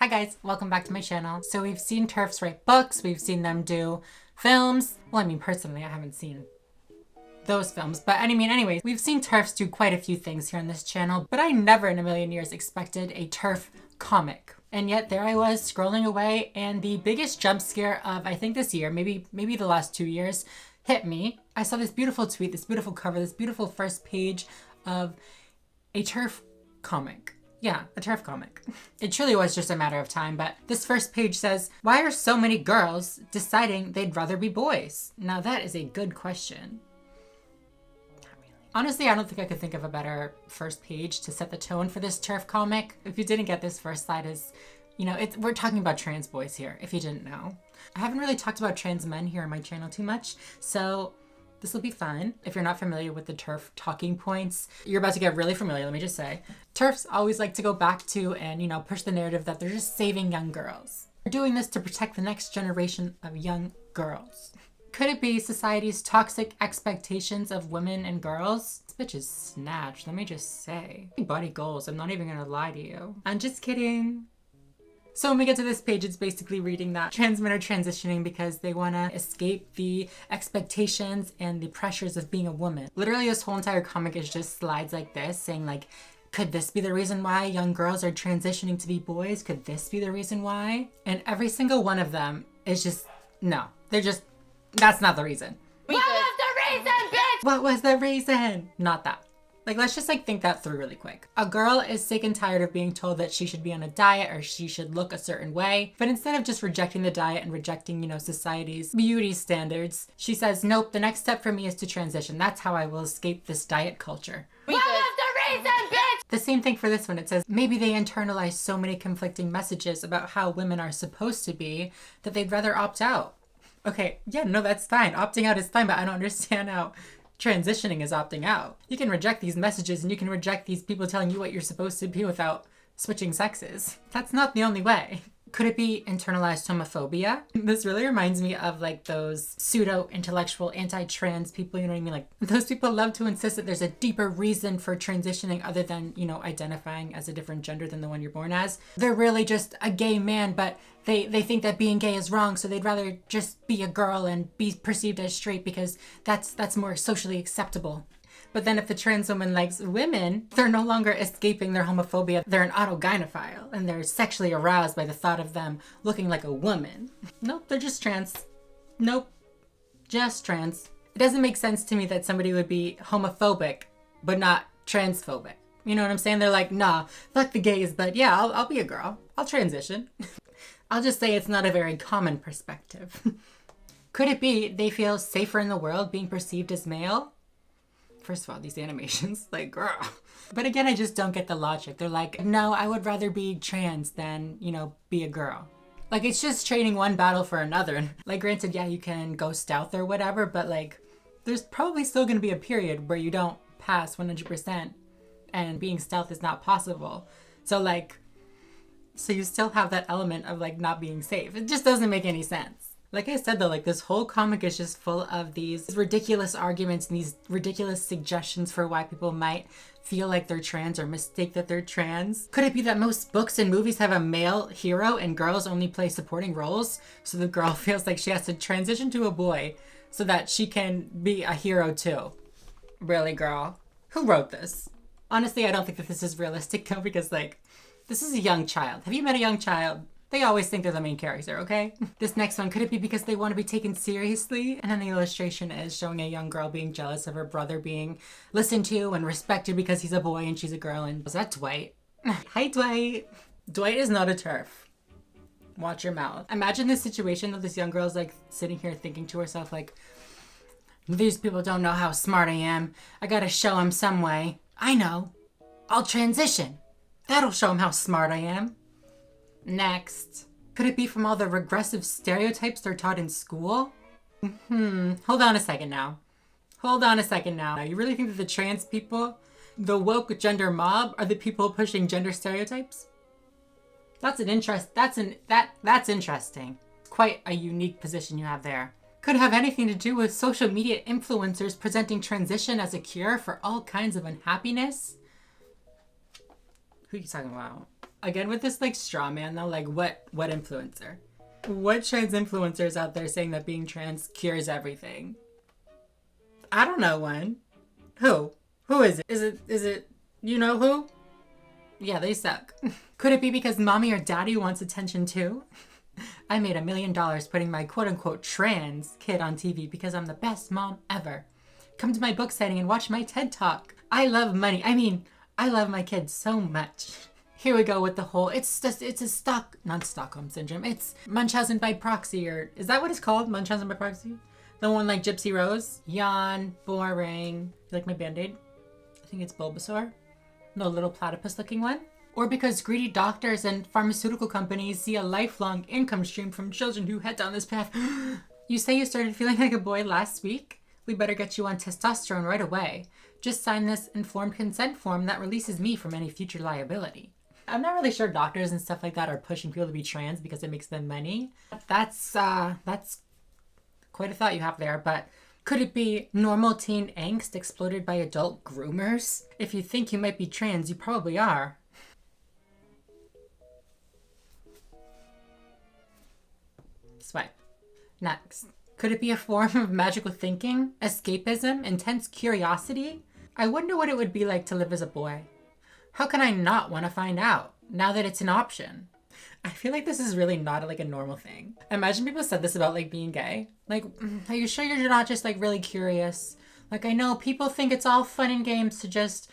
Hi guys, welcome back to my channel. So we've seen Terfs write books, we've seen them do films. Well, I mean, personally, I haven't seen those films, but anyways, we've seen Terfs do quite a few things here on this channel, but I never in a million years expected a Terf comic. And yet there I was scrolling away, and the biggest jump scare of, I think this year, maybe the last 2 years, hit me. I saw this beautiful tweet, this beautiful cover, this beautiful first page of a Terf comic. Yeah, a Terf comic. It truly was just a matter of time, but this first page says, why are so many girls deciding they'd rather be boys? Now that is a good question. Not really. Honestly, I don't think I could think of a better first page to set the tone for this Terf comic. If you didn't get this first slide is, we're talking about trans boys here, if you didn't know. I haven't really talked about trans men here on my channel too much, so this will be fun. If you're not familiar with the Terf talking points, you're about to get really familiar, let me just say. Terfs always like to go back to and, push the narrative that they're just saving young girls. They're doing this to protect the next generation of young girls. Could it be society's toxic expectations of women and girls? This bitch is snatched, let me just say. Body goals, I'm not even gonna lie to you. I'm just kidding. So when we get to this page, it's basically reading that trans men are transitioning because they want to escape the expectations and the pressures of being a woman. Literally, this whole entire comic is just slides like this saying like, could this be the reason why young girls are transitioning to be boys? Could this be the reason why? And every single one of them is just, no, that's not the reason. What was the reason, bitch? What was the reason? Not that. Like, let's just think that through really quick. A girl is sick and tired of being told that she should be on a diet or she should look a certain way. But instead of just rejecting the diet and rejecting, society's beauty standards, she says, nope, the next step for me is to transition. That's how I will escape this diet culture. What was the reason, bitch? The same thing for this one. It says, maybe they internalize so many conflicting messages about how women are supposed to be that they'd rather opt out. Okay, yeah, no, that's fine. Opting out is fine, but I don't understand how transitioning is opting out. You can reject these messages and you can reject these people telling you what you're supposed to be without switching sexes. That's not the only way. Could it be internalized homophobia? This really reminds me of those pseudo-intellectual anti-trans people, you know what I mean? Those people love to insist that there's a deeper reason for transitioning other than, identifying as a different gender than the one you're born as. They're really just a gay man, but they think that being gay is wrong, so they'd rather just be a girl and be perceived as straight because that's more socially acceptable. But then if the trans woman likes women, they're no longer escaping their homophobia. They're an autogynephile, and they're sexually aroused by the thought of them looking like a woman. Nope, they're just trans. Nope, just trans. It doesn't make sense to me that somebody would be homophobic, but not transphobic. You know what I'm saying? They're like, nah, fuck the gays, but yeah, I'll be a girl. I'll transition. I'll just say it's not a very common perspective. Could it be they feel safer in the world being perceived as male? First of all, these animations, girl. But again, I just don't get the logic. They're like, no, I would rather be trans than, be a girl. It's just trading one battle for another. Granted, yeah, you can go stealth or whatever, but there's probably still gonna be a period where you don't pass 100% and being stealth is not possible. So so you still have that element of not being safe. It just doesn't make any sense. Like I said though, this whole comic is just full of these ridiculous arguments and these ridiculous suggestions for why people might feel like they're trans or mistake that they're trans. Could it be that most books and movies have a male hero and girls only play supporting roles? So the girl feels like she has to transition to a boy so that she can be a hero too. Really, girl? Who wrote this? Honestly, I don't think that this is realistic though, because this is a young child. Have you met a young child? They always think they're the main character, okay? This next one, could it be because they want to be taken seriously? And then the illustration is showing a young girl being jealous of her brother being listened to and respected because he's a boy and she's a girl. And was that Dwight? Hi, Dwight. Dwight is not a Terf. Watch your mouth. Imagine this situation that this young girl's sitting here thinking to herself these people don't know how smart I am. I gotta show them some way. I know. I'll transition. That'll show them how smart I am. Next. Could it be from all the regressive stereotypes they're taught in school? Hold on a second now. You really think that the trans people, the woke gender mob, are the people pushing gender stereotypes? That's interesting. Quite a unique position you have there. Could it have anything to do with social media influencers presenting transition as a cure for all kinds of unhappiness? Who are you talking about? Again with this like straw man though, like what influencer? What trans influencer is out there saying that being trans cures everything? I don't know one. Who? Who is it? Is it you know who? Yeah, they suck. Could it be because mommy or daddy wants attention too? I made $1 million putting my quote unquote trans kid on TV because I'm the best mom ever. Come to my book signing and watch my TED Talk. I love money. I mean, I love my kids so much. Here we go with the whole, it's not Stockholm syndrome. It's Munchausen by proxy, or is that what it's called? Munchausen by proxy? The one like Gypsy Rose? Yawn, boring. You like my Band-Aid? I think it's Bulbasaur. No, little platypus looking one. Or because greedy doctors and pharmaceutical companies see a lifelong income stream from children who head down this path. You say you started feeling like a boy last week? We better get you on testosterone right away. Just sign this informed consent form that releases me from any future liability. I'm not really sure doctors and stuff like that are pushing people to be trans because it makes them money. That's quite a thought you have there, but could it be normal teen angst exploded by adult groomers? If you think you might be trans, you probably are. Swipe. Next. Could it be a form of magical thinking, escapism, intense curiosity? I wonder what it would be like to live as a boy. How can I not want to find out now that it's an option? I feel like this is really not like a normal thing. Imagine people said this about like being gay. Like, are you sure you're not just like really curious? Like, I know people think it's all fun and games to just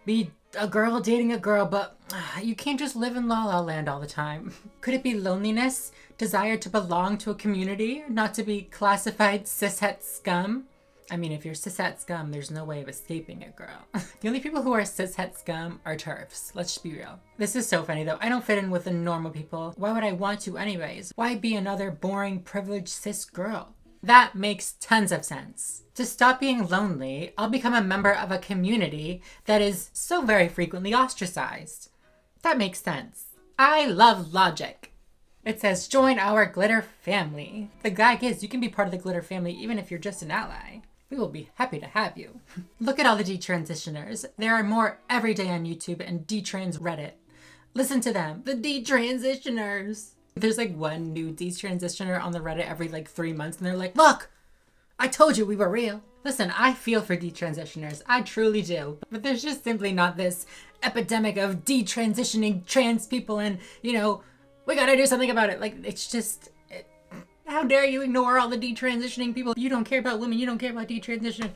be a girl dating a girl, but you can't just live in La La Land all the time. Could it be loneliness, desire to belong to a community, not to be classified cishet scum? I mean, if you're cishet scum, there's no way of escaping it, girl. The only people who are cishet scum are Terfs. Let's just be real. This is so funny though. I don't fit in with the normal people. Why would I want to anyways? Why be another boring, privileged cis girl? That makes tons of sense. To stop being lonely, I'll become a member of a community that is so very frequently ostracized. That makes sense. I love logic. It says, join our glitter family. The gag is, you can be part of the glitter family even if you're just an ally. We will be happy to have you. Look at all the detransitioners. There are more every day on YouTube and detrans Reddit. Listen to them, the detransitioners. There's like one new detransitioner on the Reddit every like 3 months and they're like, look, I told you we were real. Listen, I feel for detransitioners. I truly do. But there's just simply not this epidemic of detransitioning trans people and, you know, we gotta do something about it. Like, it's just, how dare you ignore all the detransitioning people? You don't care about women. You don't care about detransitioning.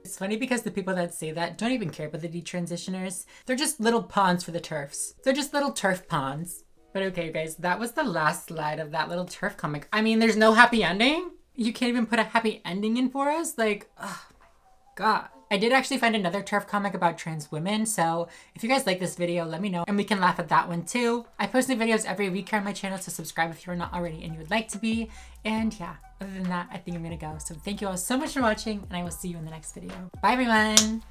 It's funny because the people that say that don't even care about the detransitioners. They're just little pawns for the Terfs. They're just little Terf pawns. But okay, guys, that was the last slide of that little Terf comic. I mean, there's no happy ending? You can't even put a happy ending in for us? Like, oh my God. I did actually find another Terf comic about trans women, so if you guys like this video, let me know, and we can laugh at that one too. I post new videos every week here on my channel, so subscribe if you're not already and you would like to be. And yeah, other than that, I think I'm gonna go. So thank you all so much for watching, and I will see you in the next video. Bye, everyone!